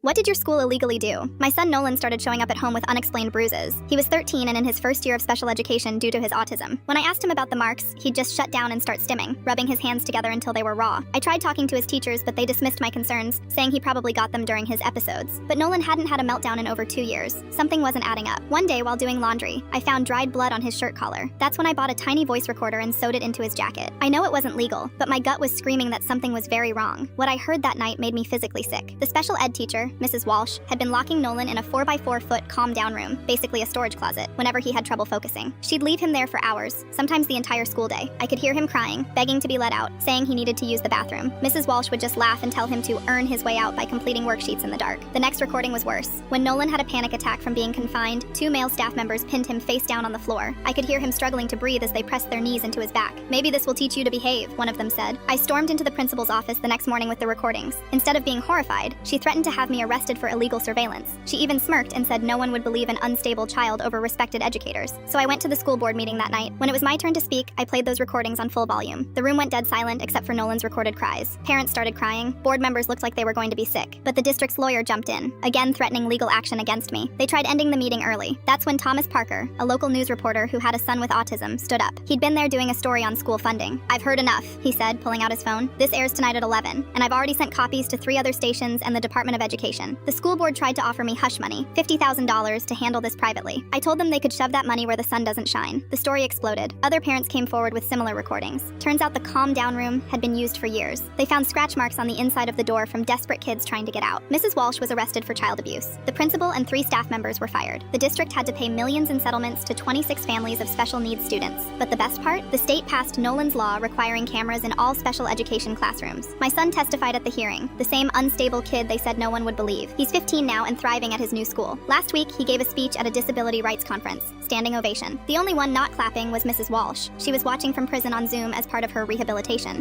What did your school illegally do? My son Nolan started showing up at home with unexplained bruises. He was 13 and in his first year of special education due to his autism. When I asked him about the marks, he'd just shut down and start stimming, rubbing his hands together until they were raw. I tried talking to his teachers, but they dismissed my concerns, saying he probably got them during his episodes. But Nolan hadn't had a meltdown in over 2 years. Something wasn't adding up. One day, while doing laundry, I found dried blood on his shirt collar. That's when I bought a tiny voice recorder and sewed it into his jacket. I know it wasn't legal, but my gut was screaming that something was very wrong. What I heard that night made me physically sick. The special ed teacher, Mrs. Walsh, had been locking Nolan in a 4x4-foot calm-down room, basically a storage closet, whenever he had trouble focusing. She'd leave him there for hours, sometimes the entire school day. I could hear him crying, begging to be let out, saying he needed to use the bathroom. Mrs. Walsh would just laugh and tell him to earn his way out by completing worksheets in the dark. The next recording was worse. When Nolan had a panic attack from being confined, 2 male staff members pinned him face down on the floor. I could hear him struggling to breathe as they pressed their knees into his back. "Maybe this will teach you to behave," one of them said. I stormed into the principal's office the next morning with the recordings. Instead of being horrified, she threatened to have me arrested for illegal surveillance. She even smirked and said no one would believe an unstable child over respected educators. So I went to the school board meeting that night. When it was my turn to speak, I played those recordings on full volume. The room went dead silent except for Nolan's recorded cries. Parents started crying. Board members looked like they were going to be sick. But the district's lawyer jumped in, again threatening legal action against me. They tried ending the meeting early. That's when Thomas Parker, a local news reporter who had a son with autism, stood up. He'd been there doing a story on school funding. "I've heard enough," he said, pulling out his phone. "This airs tonight at 11, and I've already sent copies to 3 other stations and the Department of Education. The school board tried to offer me hush money, $50,000, to handle this privately. I told them they could shove that money where the sun doesn't shine." The story exploded. Other parents came forward with similar recordings. Turns out the calm down room had been used for years. They found scratch marks on the inside of the door from desperate kids trying to get out. Mrs. Walsh was arrested for child abuse. The principal and 3 staff members were fired. The district had to pay millions in settlements to 26 families of special needs students. But the best part? The state passed Nolan's law requiring cameras in all special education classrooms. My son testified at the hearing, the same unstable kid they said no one would believe. He's 15 now and thriving at his new school. Last week, he gave a speech at a disability rights conference. Standing ovation. The only one not clapping was Mrs. Walsh. She was watching from prison on Zoom as part of her rehabilitation.